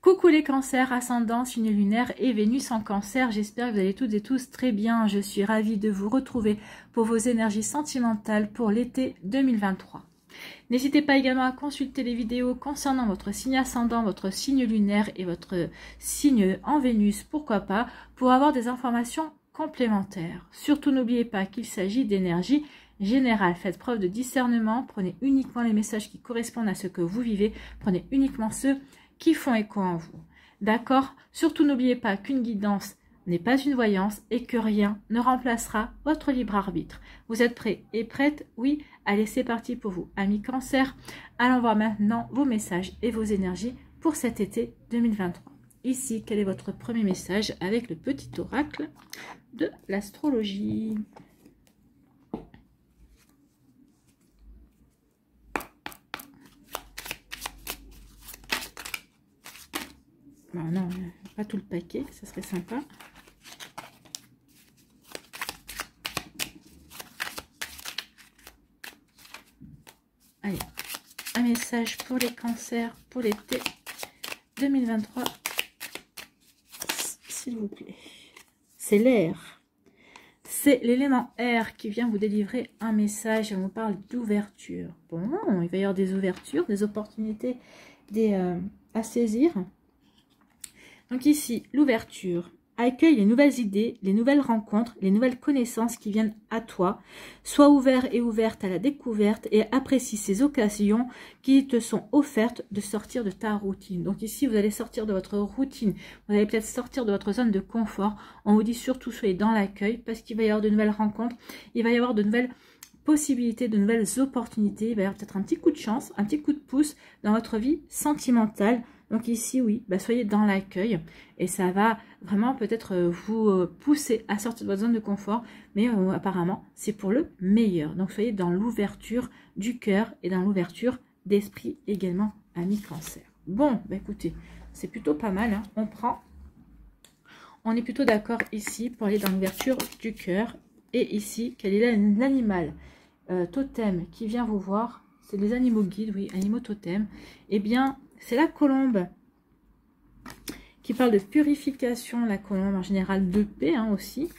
Coucou les cancers, ascendant, signe lunaire et Vénus en cancer. J'espère que vous allez toutes et tous très bien. Je suis ravie de vous retrouver pour vos énergies sentimentales pour l'été 2023. N'hésitez pas également à consulter les vidéos concernant votre signe ascendant, votre signe lunaire et votre signe en Vénus, pourquoi pas, pour avoir des informations complémentaires. Surtout n'oubliez pas qu'il s'agit d'énergie générale. Faites preuve de discernement, prenez uniquement les messages qui correspondent à ce que vous vivez, prenez uniquement ceux qui font écho en vous. D'accord? Surtout n'oubliez pas qu'une guidance n'est pas une voyance et que rien ne remplacera votre libre arbitre. Vous êtes prêts et prêtes? Oui? Allez, c'est parti pour vous, amis cancer. Allons voir maintenant vos messages et vos énergies pour cet été 2023. Ici, quel est votre premier message avec le petit oracle de l'astrologie? Bon, non, pas tout le paquet, ça serait sympa. Allez, un message pour les cancers pour l'été 2023, s'il vous plaît. C'est l'air. C'est l'élément air qui vient vous délivrer un message. On vous parle d'ouverture. Bon, il va y avoir des ouvertures, des opportunités à saisir. Donc ici, l'ouverture accueille les nouvelles idées, les nouvelles rencontres, les nouvelles connaissances qui viennent à toi. Sois ouvert et ouverte à la découverte et apprécie ces occasions qui te sont offertes de sortir de ta routine. Donc ici, vous allez sortir de votre routine. Vous allez peut-être sortir de votre zone de confort. On vous dit surtout, soyez dans l'accueil parce qu'il va y avoir de nouvelles rencontres. Il va y avoir de nouvelles possibilités, de nouvelles opportunités. Il va y avoir peut-être un petit coup de chance, un petit coup de pouce dans votre vie sentimentale. Donc ici, oui, soyez dans l'accueil et ça va vraiment peut-être vous pousser à sortir de votre zone de confort, mais apparemment, c'est pour le meilleur. Donc soyez dans l'ouverture du cœur et dans l'ouverture d'esprit également, amis cancer. Bon, écoutez, c'est plutôt pas mal, hein. On est plutôt d'accord ici pour aller dans l'ouverture du cœur. Et ici, quel est l'animal totem qui vient vous voir? C'est les animaux guides, oui, animaux totem. Eh bien, c'est la colombe qui parle de purification, la colombe en général de paix aussi.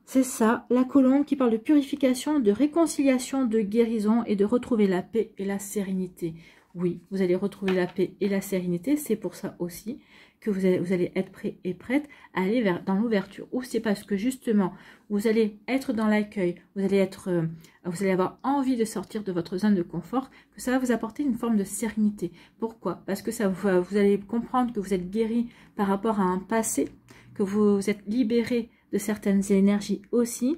C'est ça, la colombe qui parle de purification, de réconciliation, de guérison et de retrouver la paix et la sérénité. Oui, vous allez retrouver la paix et la sérénité, c'est pour ça aussi que vous allez être prêt et prête à aller dans l'ouverture. Ou c'est parce que justement, vous allez être dans l'accueil, vous allez avoir envie de sortir de votre zone de confort, que ça va vous apporter une forme de sérénité. Pourquoi? Parce que vous allez comprendre que vous êtes guéri par rapport à un passé, que vous êtes libéré de certaines énergies aussi.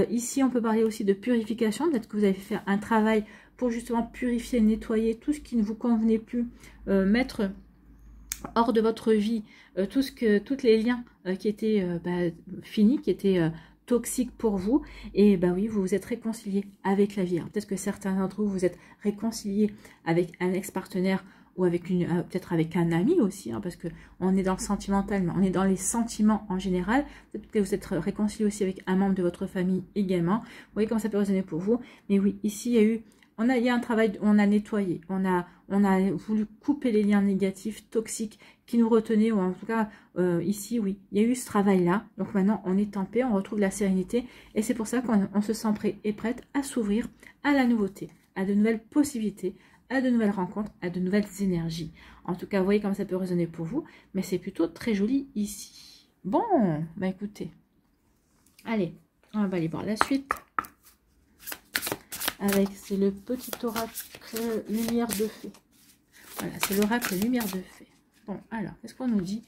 Ici, on peut parler aussi de purification. Peut-être que vous avez fait un travail pour justement purifier, nettoyer tout ce qui ne vous convenait plus, mettre hors de votre vie tous les liens qui étaient finis, qui étaient toxiques pour vous. Et oui, vous vous êtes réconcilié avec la vie. Peut-être que certains d'entre vous, vous êtes réconciliés avec un ex-partenaire ou avec peut-être avec un ami aussi, parce que on est dans le sentimental, mais on est dans les sentiments en général. Peut-être que vous êtes réconcilié aussi avec un membre de votre famille également. Vous voyez comment ça peut résonner pour vous. Mais oui, ici, il y a un travail, on a nettoyé, on a voulu couper les liens négatifs, toxiques, qui nous retenaient, ou en tout cas, ici, oui, il y a eu ce travail-là. Donc maintenant, on est en paix, on retrouve la sérénité, et c'est pour ça qu'on se sent prêt et prête à s'ouvrir à la nouveauté, à de nouvelles possibilités, à de nouvelles rencontres, à de nouvelles énergies. En tout cas, vous voyez comment ça peut résonner pour vous, mais c'est plutôt très joli ici. Bon, écoutez, allez, on va aller voir la suite. C'est le petit oracle lumière de fée. Voilà, c'est l'oracle lumière de fée. Bon, alors, qu'est-ce qu'on nous dit?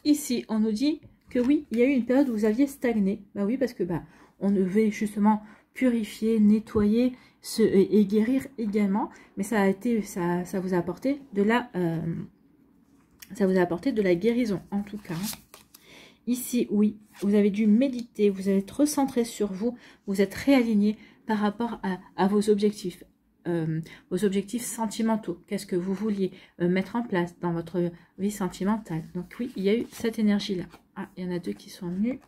Ici, on nous dit que oui, il y a eu une période où vous aviez stagné. Oui, parce que on devait justement purifier, nettoyer et guérir également. Mais ça vous a apporté de la guérison, en tout cas. Ici, oui, vous avez dû méditer, vous allez être recentré sur vous, vous êtes réaligné par rapport à vos objectifs sentimentaux. Qu'est-ce que vous vouliez mettre en place dans votre vie sentimentale? Donc oui, il y a eu cette énergie-là. Ah, il y en a deux qui sont venus.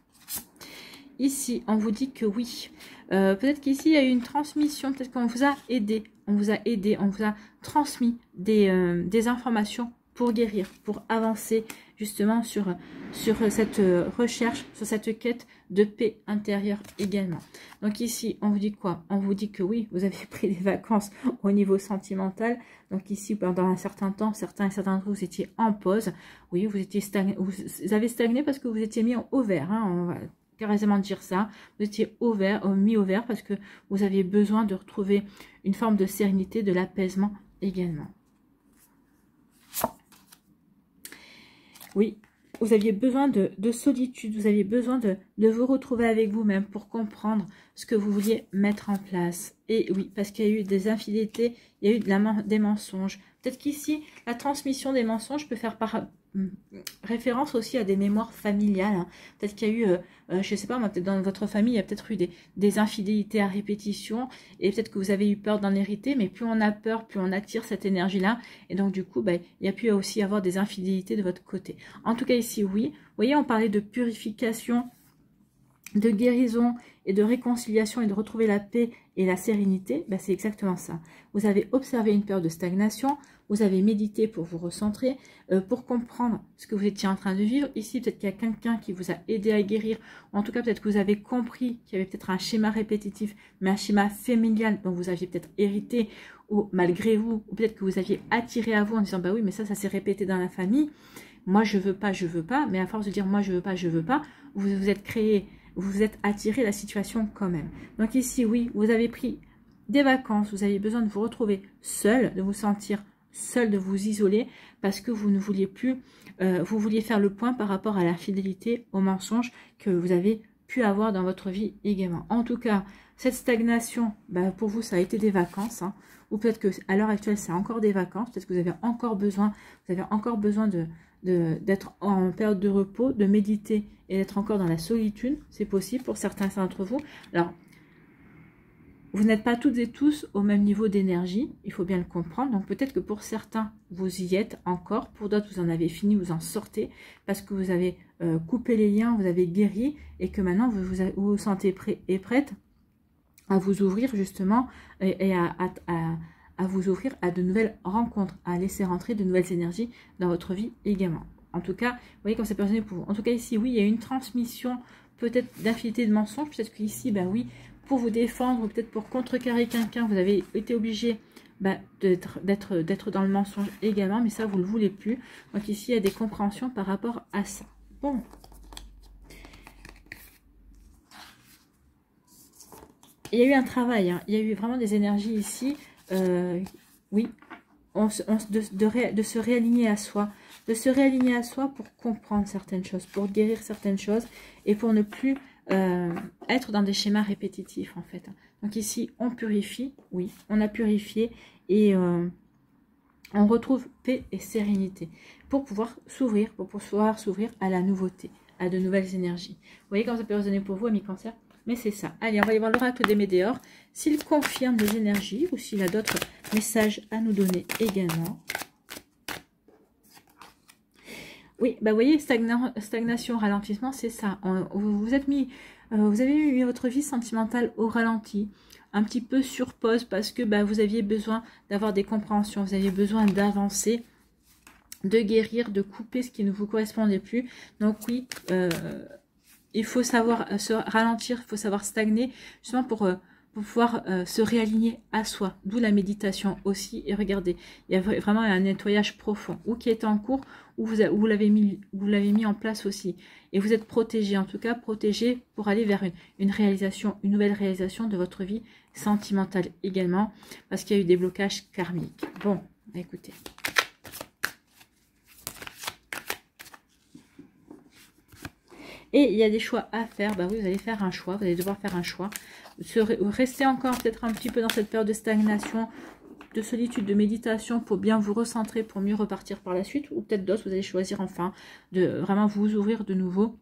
Ici, on vous dit que oui. Peut-être qu'ici, il y a eu une transmission, peut-être qu'on vous a aidé. on vous a aidé, on vous a transmis des informations pour guérir, pour avancer justement sur cette recherche, sur cette quête de paix intérieure également. Donc ici, on vous dit quoi? On vous dit que oui, vous avez pris des vacances au niveau sentimental. Donc ici, pendant un certain temps, certains d'entre vous étiez en pause. Oui, vous étiez stagné, vous avez stagné parce que vous étiez mis au vert, hein, on va carrément dire ça. Vous étiez mis au vert parce que vous aviez besoin de retrouver une forme de sérénité, de l'apaisement également. Oui, vous aviez besoin de solitude, vous aviez besoin de vous retrouver avec vous-même pour comprendre ce que vous vouliez mettre en place. Et oui, parce qu'il y a eu des infidélités, il y a eu des mensonges. Peut-être qu'ici, la transmission des mensonges peut faire référence aussi à des mémoires familiales. Hein. Peut-être qu'il y a eu, je ne sais pas, peut-être dans votre famille, il y a peut-être eu des infidélités à répétition, et peut-être que vous avez eu peur d'en hériter, mais plus on a peur, plus on attire cette énergie-là, et donc du coup, il y a pu aussi avoir des infidélités de votre côté. En tout cas ici, oui, vous voyez, on parlait de purification, de guérison et de réconciliation et de retrouver la paix et la sérénité, c'est exactement ça. Vous avez observé une période de stagnation, vous avez médité pour vous recentrer, pour comprendre ce que vous étiez en train de vivre. Ici, peut-être qu'il y a quelqu'un qui vous a aidé à guérir, ou en tout cas, peut-être que vous avez compris qu'il y avait peut-être un schéma répétitif, mais un schéma familial dont vous aviez peut-être hérité, ou malgré vous, ou peut-être que vous aviez attiré à vous en disant, bah oui, mais ça s'est répété dans la famille, moi je veux pas, mais à force de dire moi je veux pas, vous vous êtes créé, vous vous êtes attiré la situation quand même. Donc ici, oui, vous avez pris des vacances, vous avez besoin de vous retrouver seul, de vous sentir seul, de vous isoler, parce que vous ne vouliez plus, vous vouliez faire le point par rapport à l'infidélité, au mensonge que vous avez pu avoir dans votre vie également. En tout cas, cette stagnation, pour vous, ça a été des vacances, hein, ou peut-être qu'à l'heure actuelle, c'est encore des vacances, peut-être que vous avez encore besoin d'être en période de repos, de méditer et d'être encore dans la solitude. C'est possible pour certains d'entre vous. Alors, vous n'êtes pas toutes et tous au même niveau d'énergie, il faut bien le comprendre. Donc peut-être que pour certains, vous y êtes encore. Pour d'autres, vous en avez fini, vous en sortez. Parce que vous avez coupé les liens, vous avez guéri. Et que maintenant, vous vous sentez prêt et prête à vous ouvrir justement. Et à vous ouvrir à de nouvelles rencontres. À laisser rentrer de nouvelles énergies dans votre vie également. En tout cas, vous voyez comme c'est personnel pour vous. En tout cas, ici, oui, il y a une transmission peut-être d'infinité de mensonges. Peut-être qu'ici, oui, pour vous défendre, ou peut-être pour contrecarrer quelqu'un, vous avez été obligé d'être dans le mensonge également, mais ça, vous ne le voulez plus. Donc ici, il y a des compréhensions par rapport à ça. Bon. Il y a eu un travail, hein. Il y a eu vraiment des énergies ici. Oui, de se réaligner à soi. De se réaligner à soi pour comprendre certaines choses, pour guérir certaines choses et pour ne plus être dans des schémas répétitifs en fait. Donc ici, on purifie, oui, on a purifié et on retrouve paix et sérénité pour pouvoir s'ouvrir, à la nouveauté, à de nouvelles énergies. Vous voyez comment ça peut résonner pour vous, amis Cancer? Mais c'est ça. Allez, on va aller voir l'oracle des Météores, s'il confirme les énergies ou s'il a d'autres messages à nous donner également. Oui, vous voyez, stagnation, ralentissement, c'est ça. Vous avez mis votre vie sentimentale au ralenti, un petit peu sur pause parce que vous aviez besoin d'avoir des compréhensions, vous aviez besoin d'avancer, de guérir, de couper ce qui ne vous correspondait plus. Donc oui, il faut savoir se ralentir, il faut savoir stagner, justement pour pouvoir se réaligner à soi, d'où la méditation aussi. Et regardez, il y a vraiment un nettoyage profond, ou qui est en cours, ou vous l'avez mis en place aussi. Et vous êtes protégé, en tout cas protégé pour aller vers une nouvelle réalisation de votre vie sentimentale également, parce qu'il y a eu des blocages karmiques. Bon, écoutez. Et il y a des choix à faire. Oui, vous allez faire un choix. Vous allez devoir faire un choix. Restez encore peut-être un petit peu dans cette période de stagnation, de solitude, de méditation pour bien vous recentrer, pour mieux repartir par la suite. Ou peut-être d'autres, vous allez choisir enfin de vraiment vous ouvrir de nouveau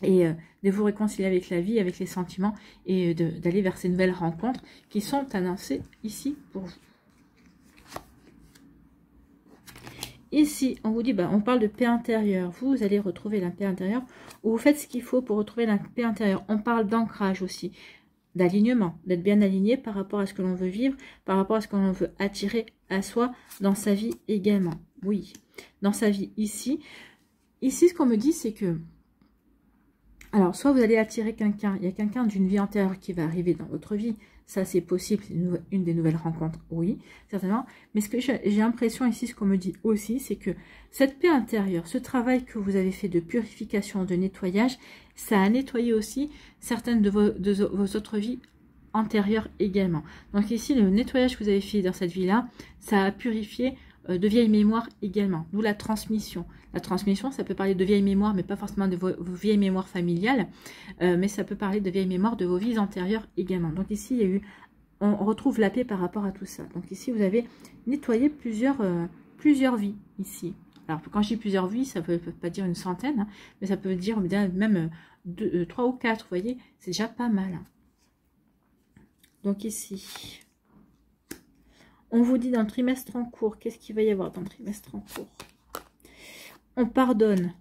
et de vous réconcilier avec la vie, avec les sentiments et d'aller vers ces nouvelles rencontres qui sont annoncées ici pour vous. Ici, on vous dit, on parle de paix intérieure. Vous allez retrouver la paix intérieure ou vous faites ce qu'il faut pour retrouver la paix intérieure. On parle d'ancrage aussi. d'alignement, d'être bien aligné par rapport à ce que l'on veut vivre, par rapport à ce que l'on veut attirer à soi dans sa vie également. Oui, dans sa vie ici. Ici, ce qu'on me dit, c'est que, alors, soit vous allez attirer quelqu'un, il y a quelqu'un d'une vie antérieure qui va arriver dans votre vie, ça c'est possible, c'est une des nouvelles rencontres, oui, certainement. Mais ce que j'ai l'impression ici, ce qu'on me dit aussi, c'est que cette paix intérieure, ce travail que vous avez fait de purification, de nettoyage, ça a nettoyé aussi certaines de vos autres vies antérieures également. Donc ici, le nettoyage que vous avez fait dans cette vie-là, ça a purifié de vieilles mémoires également, d'où la transmission. La transmission, ça peut parler de vieilles mémoires, mais pas forcément de vos vieilles mémoires familiales, mais ça peut parler de vieilles mémoires de vos vies antérieures également. Donc ici, il y a eu, on retrouve la paix par rapport à tout ça. Donc ici, vous avez nettoyé plusieurs vies ici. Alors, quand je dis plusieurs vies, ça ne peut pas dire une centaine, hein, mais ça peut dire même 3 ou 4, vous voyez, c'est déjà pas mal. Hein. Donc ici, on vous dit dans le trimestre en cours, qu'est-ce qu'il va y avoir dans le trimestre en cours? On pardonne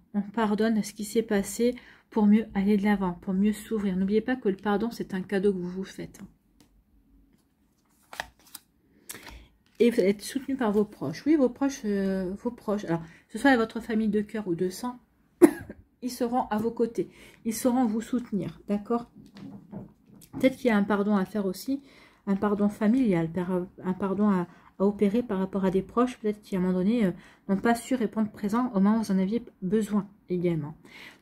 ce qui s'est passé pour mieux aller de l'avant, pour mieux s'ouvrir. N'oubliez pas que le pardon, c'est un cadeau que vous vous faites. Et vous allez être soutenu par vos proches. Oui, vos proches. Alors, que ce soit votre famille de cœur ou de sang, ils seront à vos côtés. Ils sauront vous soutenir, d'accord? Peut-être qu'il y a un pardon à faire aussi, un pardon familial, un pardon à opérer par rapport à des proches, peut-être qui à un moment donné n'ont pas su répondre présent au moment où vous en aviez besoin également.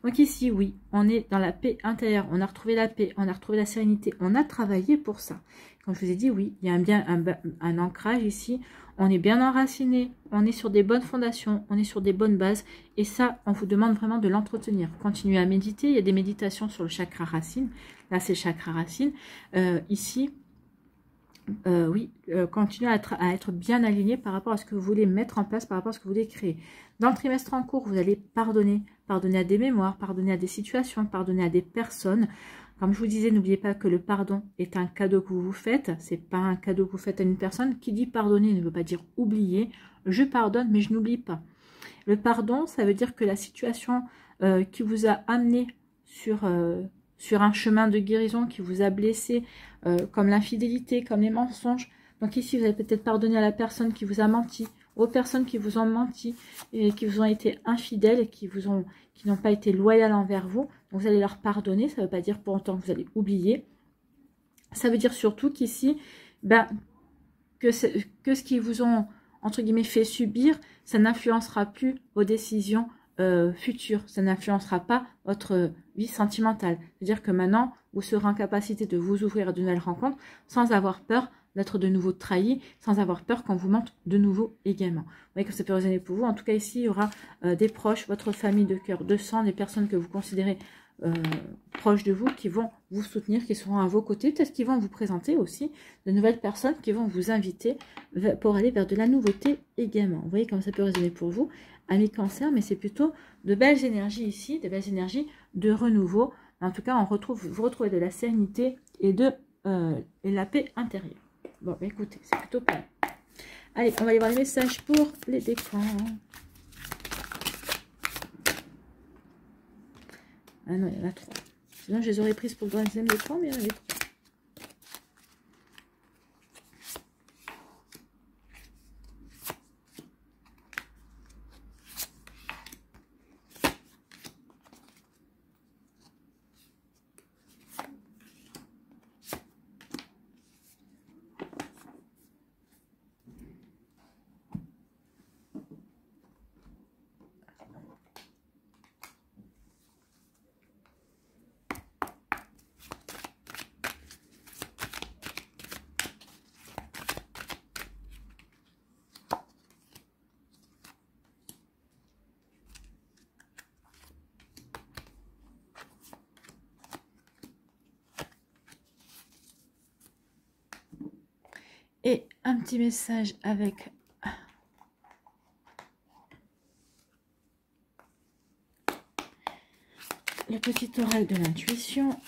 Donc ici, oui, on est dans la paix intérieure, on a retrouvé la paix, on a retrouvé la sérénité, on a travaillé pour ça. Comme je vous ai dit, oui, il y a un ancrage ici, on est bien enraciné, on est sur des bonnes fondations, on est sur des bonnes bases, et ça, on vous demande vraiment de l'entretenir. Continuez à méditer, il y a des méditations sur le chakra racine, là c'est le chakra racine, ici, oui, continuez à être bien aligné par rapport à ce que vous voulez mettre en place, par rapport à ce que vous voulez créer. Dans le trimestre en cours, vous allez pardonner à des mémoires, pardonner à des situations, pardonner à des personnes. Comme je vous disais, n'oubliez pas que le pardon est un cadeau que vous vous faites. C'est pas un cadeau que vous faites à une personne. Qui dit pardonner ne veut pas dire oublier. Je pardonne, mais je n'oublie pas. Le pardon, ça veut dire que la situation qui vous a amené sur un chemin de guérison, qui vous a blessé, comme l'infidélité, comme les mensonges. Donc ici, vous allez peut-être pardonner à la personne qui vous a menti, aux personnes qui vous ont menti, et qui vous ont été infidèles, et qui n'ont pas été loyales envers vous. Donc vous allez leur pardonner, ça ne veut pas dire pour autant que vous allez oublier. Ça veut dire surtout qu'ici, que ce qu'ils vous ont, entre guillemets, fait subir, ça n'influencera plus vos décisions futures. Ça n'influencera pas votre vie sentimentale. C'est-à-dire que maintenant, vous serez en capacité de vous ouvrir à de nouvelles rencontres sans avoir peur d'être de nouveau trahi, sans avoir peur qu'on vous mente de nouveau également. Vous voyez que ça peut résonner pour vous. En tout cas, ici, il y aura des proches, votre famille de cœur, de sang, des personnes que vous considérez proches de vous, qui vont vous soutenir, qui seront à vos côtés. Peut-être qu'ils vont vous présenter aussi de nouvelles personnes qui vont vous inviter pour aller vers de la nouveauté également. Vous voyez comment ça peut résonner pour vous, amis cancer, mais c'est plutôt de belles énergies ici, de belles énergies de renouveau. En tout cas, vous retrouvez de la sérénité et de la paix intérieure. Bon, écoutez, c'est plutôt pas mal. Allez, on va aller voir les messages pour les décans. Ah non, il y en a 3. Sinon, je les aurais prises pour le deuxième décan, mais il y en avait 3. Et un petit message avec le petit oral de l'intuition.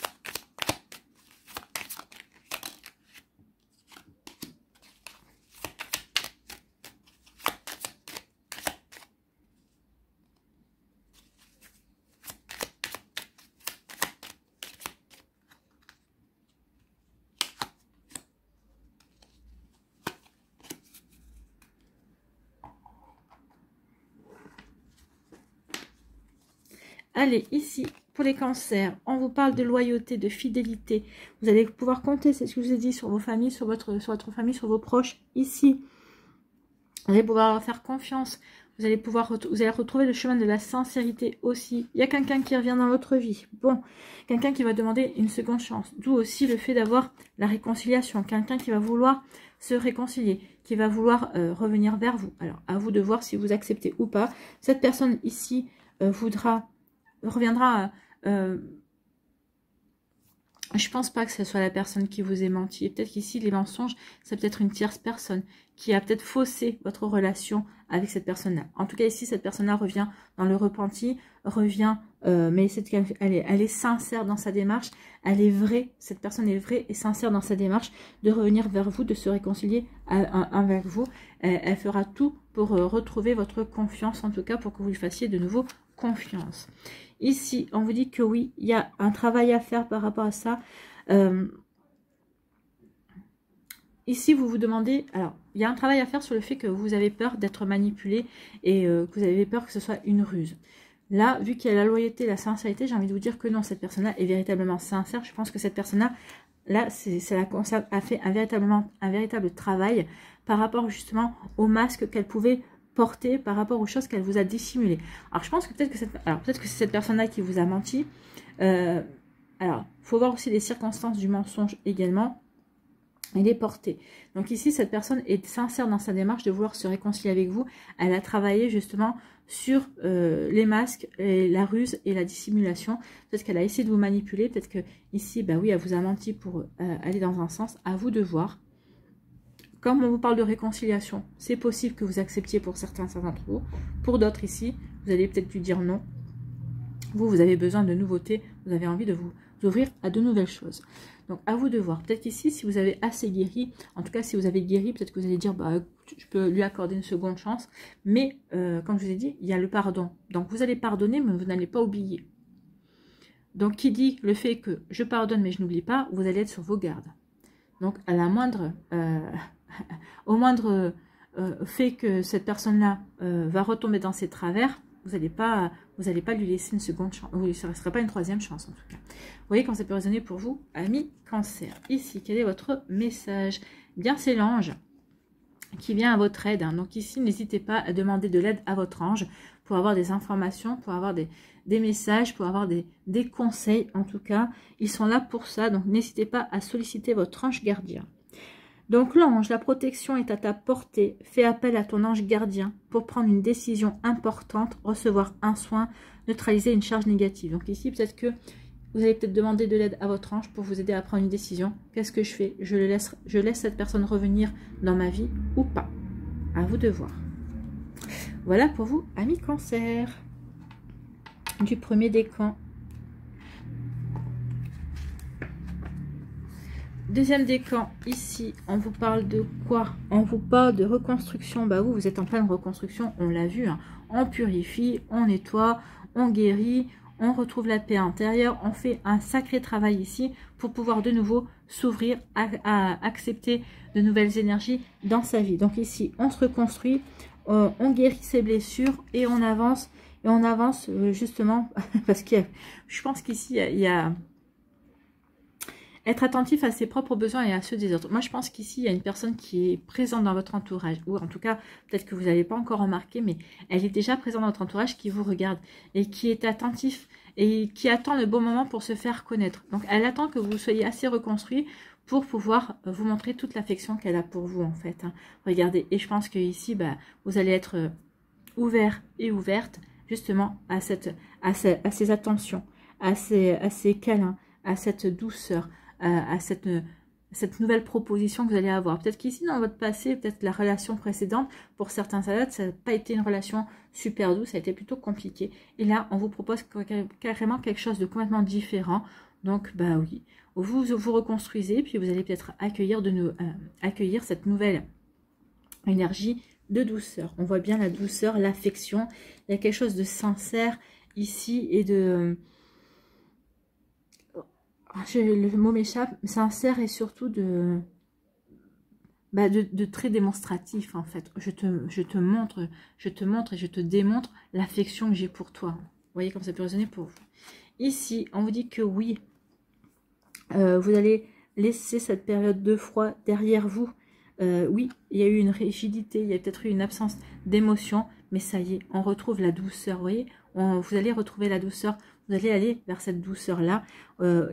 Allez, ici, pour les cancers, on vous parle de loyauté, de fidélité. Vous allez pouvoir compter, c'est ce que je vous ai dit, sur vos familles, sur votre famille, sur vos proches. Ici, vous allez pouvoir leur faire confiance. Vous allez retrouver le chemin de la sincérité aussi. Il y a quelqu'un qui revient dans votre vie. Bon, quelqu'un qui va demander une seconde chance. D'où aussi le fait d'avoir la réconciliation. Quelqu'un qui va vouloir se réconcilier, qui va vouloir revenir vers vous. Alors, à vous de voir si vous acceptez ou pas. Cette personne ici reviendra. Je pense pas que ce soit la personne qui vous ait menti. Peut-être qu'ici, les mensonges, c'est peut-être une tierce personne qui a peut-être faussé votre relation avec cette personne-là. En tout cas, ici, cette personne-là revient dans le repenti, mais elle est sincère dans sa démarche. Elle est vraie, cette personne est vraie et sincère dans sa démarche de revenir vers vous, de se réconcilier avec vous. Elle fera tout pour retrouver votre confiance, en tout cas, pour que vous lui fassiez de nouveau confiance. Ici, on vous dit que oui, il y a un travail à faire par rapport à ça. Ici, vous vous demandez... Alors, il y a un travail à faire sur le fait que vous avez peur d'être manipulé et que vous avez peur que ce soit une ruse. Là, vu qu'il y a la loyauté, la sincérité, j'ai envie de vous dire que non, cette personne-là est véritablement sincère. Je pense que cette personne-là, a fait un véritable travail par rapport justement au masque qu'elle pouvait porter par rapport aux choses qu'elle vous a dissimulées. Alors, je pense que peut-être que c'est cette personne-là qui vous a menti. Alors, il faut voir aussi les circonstances du mensonge également. Il est porté. Donc ici, cette personne est sincère dans sa démarche de vouloir se réconcilier avec vous. Elle a travaillé justement sur les masques, la ruse et la dissimulation. Peut-être qu'elle a essayé de vous manipuler. Peut-être que ici, bah oui, elle vous a menti pour aller dans un sens. À vous de voir. Comme on vous parle de réconciliation, c'est possible que vous acceptiez pour certains d'entre vous. Pour d'autres ici, vous allez peut-être lui dire non. Vous avez besoin de nouveautés. Vous avez envie de vous ouvrir à de nouvelles choses. Donc, à vous de voir. Peut-être qu'ici, si vous avez assez guéri, en tout cas, si vous avez guéri, peut-être que vous allez dire, bah, je peux lui accorder une seconde chance. Mais, comme je vous ai dit, il y a le pardon. Donc, vous allez pardonner, mais vous n'allez pas oublier. Donc, qui dit le fait que je pardonne, mais je n'oublie pas, vous allez être sur vos gardes. Donc, à la moindre... au moindre fait que cette personne-là va retomber dans ses travers, vous n'allez pas lui laisser une seconde chance. Oui, ça ne sera pas une troisième chance en tout cas. Vous voyez quand ça peut résonner pour vous, amis Cancer. Ici, quel est votre message? Bien, c'est l'ange qui vient à votre aide. Hein. Donc ici, n'hésitez pas à demander de l'aide à votre ange pour avoir des informations, pour avoir des messages, pour avoir des conseils. En tout cas, ils sont là pour ça. Donc n'hésitez pas à solliciter votre ange gardien. Donc l'ange, la protection est à ta portée. Fais appel à ton ange gardien pour prendre une décision importante, recevoir un soin, neutraliser une charge négative. Donc ici, peut-être que vous allez peut-être demander de l'aide à votre ange pour vous aider à prendre une décision. Qu'est-ce que je fais? Je laisse cette personne revenir dans ma vie ou pas? À vous de voir. Voilà pour vous, amis Cancer. Du premier décan. Deuxième décan, ici, on vous parle de quoi? On vous parle de reconstruction. Bah vous êtes en pleine reconstruction, on l'a vu. Hein. On purifie, on nettoie, on guérit, on retrouve la paix intérieure. On fait un sacré travail ici pour pouvoir de nouveau s'ouvrir à accepter de nouvelles énergies dans sa vie. Donc ici, on se reconstruit, on guérit ses blessures et on avance. Et on avance justement parce que je pense qu'ici, il y a... Être attentif à ses propres besoins et à ceux des autres. Moi, je pense qu'ici, il y a une personne qui est présente dans votre entourage. Ou en tout cas, peut-être que vous n'avez pas encore remarqué, mais elle est déjà présente dans votre entourage qui vous regarde et qui est attentif et qui attend le bon moment pour se faire connaître. Donc, elle attend que vous soyez assez reconstruit pour pouvoir vous montrer toute l'affection qu'elle a pour vous, en fait. Hein. Regardez, et je pense qu'ici, bah, vous allez être ouvert et ouverte justement à ces attentions, à ces câlins, à cette douceur, à cette nouvelle proposition que vous allez avoir. Peut-être qu'ici, dans votre passé, peut-être la relation précédente, pour certains ça n'a pas été une relation super douce, ça a été plutôt compliqué. Et là, on vous propose carrément quelque chose de complètement différent. Donc, bah oui, vous vous reconstruisez, puis vous allez peut-être accueillir cette nouvelle énergie de douceur. On voit bien la douceur, l'affection. Il y a quelque chose de sincère ici et de... Le mot m'échappe, sincère et surtout de très démonstratif, en fait. Je te montre et je te démontre l'affection que j'ai pour toi. voyez comme ça peut résonner pour vous. Ici, on vous dit que oui, vous allez laisser cette période de froid derrière vous. Oui, il y a eu une rigidité, il y a peut-être eu une absence d'émotion, mais ça y est, on retrouve la douceur, vous voyez, vous allez retrouver la douceur, vous allez aller vers cette douceur-là.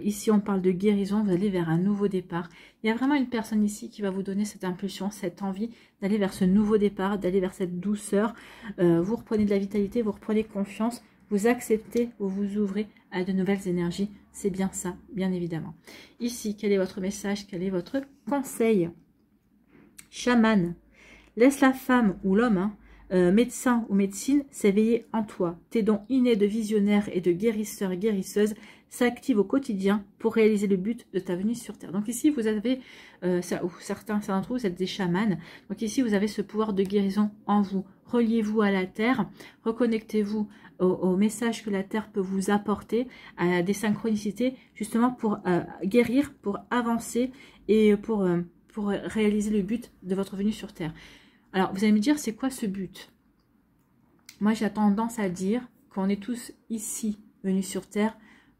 Ici, on parle de guérison, vous allez vers un nouveau départ. Il y a vraiment une personne ici qui va vous donner cette impulsion, cette envie d'aller vers ce nouveau départ, d'aller vers cette douceur. Vous reprenez de la vitalité, vous reprenez confiance, vous acceptez, vous vous ouvrez à de nouvelles énergies. C'est bien ça, bien évidemment. Ici, quel est votre message? Quel est votre conseil? Chaman, laisse la femme ou l'homme, médecin ou médecine, s'éveiller en toi. Tes dons innés de visionnaire et de guérisseur et guérisseuse s'activent au quotidien pour réaliser le but de ta venue sur Terre. Donc ici, vous avez, certains d'entre vous, vous êtes des chamans. Donc ici, vous avez ce pouvoir de guérison en vous. Reliez-vous à la Terre, reconnectez-vous au message que la Terre peut vous apporter, à des synchronicités, justement pour guérir, pour avancer et pour réaliser le but de votre venue sur Terre. Alors, vous allez me dire, c'est quoi ce but? Moi, j'ai tendance à dire qu'on est tous ici, venus sur Terre,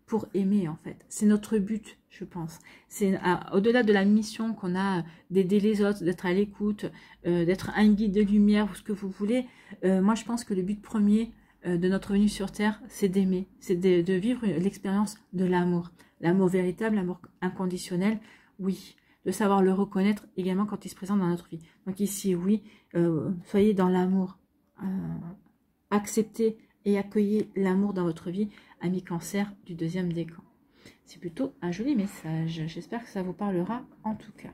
pour aimer, en fait. C'est notre but, je pense. C'est au-delà de la mission qu'on a d'aider les autres, d'être à l'écoute, d'être un guide de lumière, ou ce que vous voulez. Moi, je pense que le but premier de notre venue sur Terre, c'est d'aimer. C'est de vivre l'expérience de l'amour. L'amour véritable, l'amour inconditionnel, oui. De savoir le reconnaître également quand il se présente dans notre vie. Donc ici, oui, soyez dans l'amour. Acceptez et accueillez l'amour dans votre vie, ami Cancer du 2e décan. C'est plutôt un joli message. J'espère que ça vous parlera en tout cas.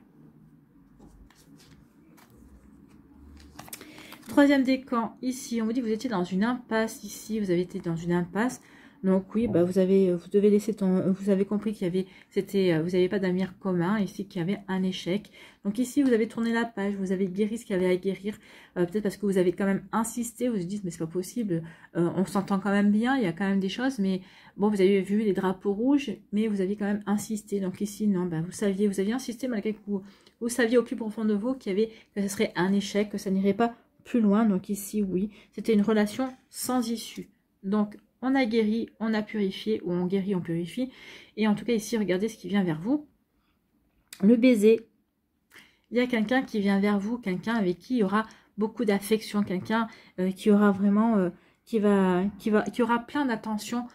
3e décan, ici, on vous dit que vous étiez dans une impasse. Ici, vous avez été dans une impasse. Donc oui, bah vous devez laisser vous avez compris qu'il y avait, vous n'avez pas d'avenir commun, ici qu'il y avait un échec. Donc ici, vous avez tourné la page, vous avez guéri ce qu'il y avait à guérir, peut-être parce que vous avez quand même insisté, vous vous dites, mais c'est pas possible, on s'entend quand même bien, il y a quand même des choses, mais bon, vous avez vu les drapeaux rouges, mais vous aviez quand même insisté. Donc ici, non, bah vous aviez insisté malgré que vous saviez au plus profond de vous que ce serait un échec, que ça n'irait pas plus loin. Donc ici, oui, c'était une relation sans issue. Donc, on a guéri, on a purifié, ou on guérit, on purifie. Et en tout cas, ici, regardez ce qui vient vers vous. Le baiser. Il y a quelqu'un qui vient vers vous, quelqu'un avec qui il y aura beaucoup d'affection, quelqu'un qui aura vraiment, qui aura plein d'attention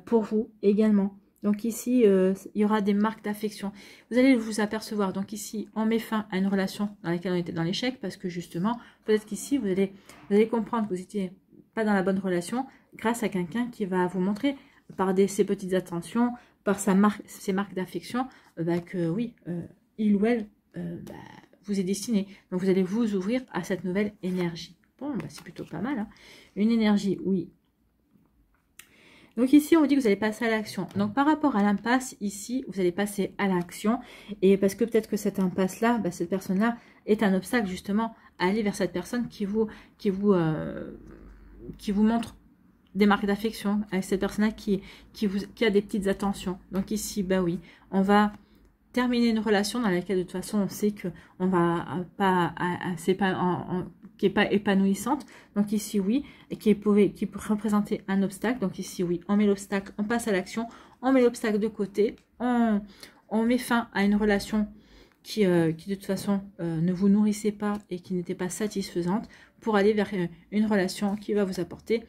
pour vous également. Donc ici, il y aura des marques d'affection. Vous allez vous apercevoir. Donc ici, on met fin à une relation dans laquelle on était dans l'échec, parce que justement, peut-être qu'ici, vous allez comprendre que vous n'étiez pas dans la bonne relation, grâce à quelqu'un qui va vous montrer par ses petites attentions, par ses marques d'affection, que oui, il ou elle vous est destiné. Donc vous allez vous ouvrir à cette nouvelle énergie. Bon, c'est plutôt pas mal. Hein. Une énergie, oui. Donc ici, on vous dit que vous allez passer à l'action. Donc par rapport à l'impasse, ici, vous allez passer à l'action. Et parce que peut-être que cette impasse-là, cette personne-là est un obstacle justement à aller vers cette personne qui vous montre des marques d'affection, avec cette personne-là qui a des petites attentions. Donc ici, bah oui, on va terminer une relation dans laquelle de toute façon on sait que on va pas, qui est pas épanouissante. Donc ici, oui, et qui peut représenter un obstacle. Donc ici, oui, on met l'obstacle, on passe à l'action, on met l'obstacle de côté, on met fin à une relation qui de toute façon ne vous nourrissait pas et qui n'était pas satisfaisante, pour aller vers une relation qui va vous apporter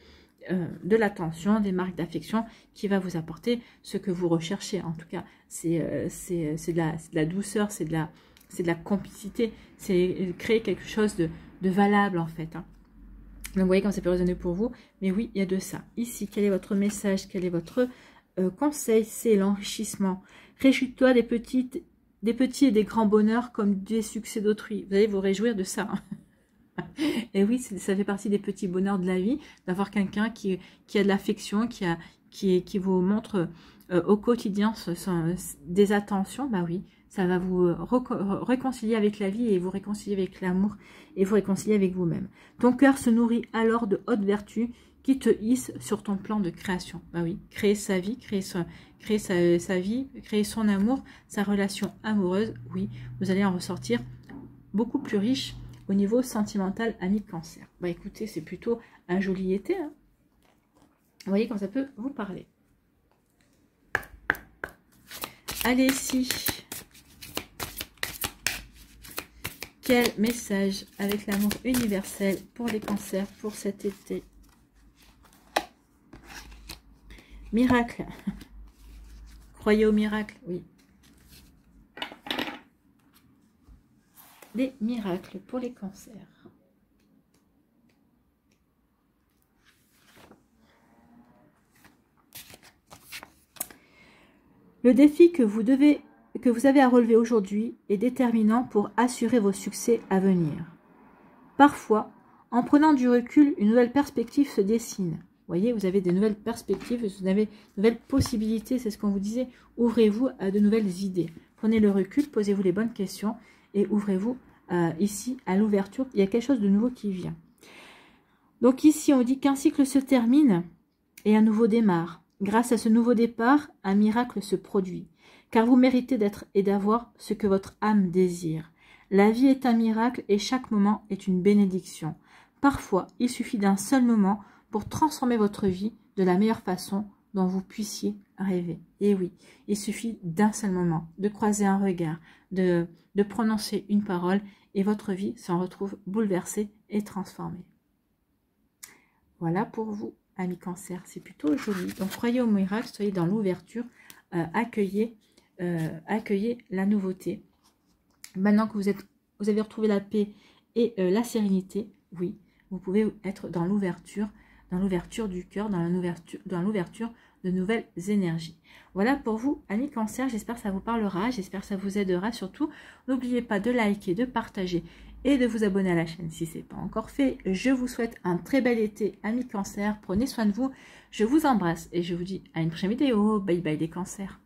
de l'attention, des marques d'affection, qui va vous apporter ce que vous recherchez. En tout cas, c'est de la douceur, c'est de la complicité, c'est créer quelque chose de valable en fait. Hein. Donc vous voyez comme ça peut résonner pour vous, mais oui, il y a de ça. Ici, quel est votre message, quel est votre conseil? C'est l'enrichissement. Réjouis-toi des petits et des grands bonheurs comme des succès d'autrui. Vous allez vous réjouir de ça. Hein. Et oui, ça fait partie des petits bonheurs de la vie, d'avoir quelqu'un qui a de l'affection, qui vous montre au quotidien des attentions. Bah oui, ça va vous réconcilier avec la vie et vous réconcilier avec l'amour et vous réconcilier avec vous-même. Ton cœur se nourrit alors de hautes vertus qui te hissent sur ton plan de création. Bah oui, créer sa vie, créer sa vie, créer son amour, sa relation amoureuse. Oui, vous allez en ressortir beaucoup plus riche au niveau sentimental, ami Cancer. Bah écoutez, c'est plutôt un joli été. Hein. voyez comme ça peut vous parler. Allez, si. Quel message avec l'amour universel pour les cancers pour cet été? Miracle. Croyez au miracle, oui. Des miracles pour les cancers. Le défi que vous avez à relever aujourd'hui est déterminant pour assurer vos succès à venir. Parfois, en prenant du recul, une nouvelle perspective se dessine. Vous voyez, vous avez des nouvelles perspectives, vous avez de nouvelles possibilités, c'est ce qu'on vous disait. Ouvrez-vous à de nouvelles idées. Prenez le recul, posez-vous les bonnes questions et ouvrez-vous ici à l'ouverture. Il y a quelque chose de nouveau qui vient. Donc ici, on dit qu'un cycle se termine et un nouveau démarre. Grâce à ce nouveau départ, un miracle se produit. Car vous méritez d'être et d'avoir ce que votre âme désire. La vie est un miracle et chaque moment est une bénédiction. Parfois, il suffit d'un seul moment pour transformer votre vie de la meilleure façon dont vous puissiez rêver. Et oui, il suffit d'un seul moment, de croiser un regard, de prononcer une parole et votre vie s'en retrouve bouleversée et transformée. Voilà pour vous, amis cancer, c'est plutôt joli. Donc croyez au miracle, soyez dans l'ouverture, accueillez la nouveauté. Maintenant que vous avez retrouvé la paix et la sérénité, oui, vous pouvez être dans l'ouverture du cœur, dans l'ouverture de nouvelles énergies. Voilà pour vous, amis cancer, j'espère que ça vous parlera, j'espère que ça vous aidera. Surtout, n'oubliez pas de liker, de partager et de vous abonner à la chaîne si ce n'est pas encore fait. Je vous souhaite un très bel été, amis cancer, prenez soin de vous, je vous embrasse et je vous dis à une prochaine vidéo. Bye bye les cancers.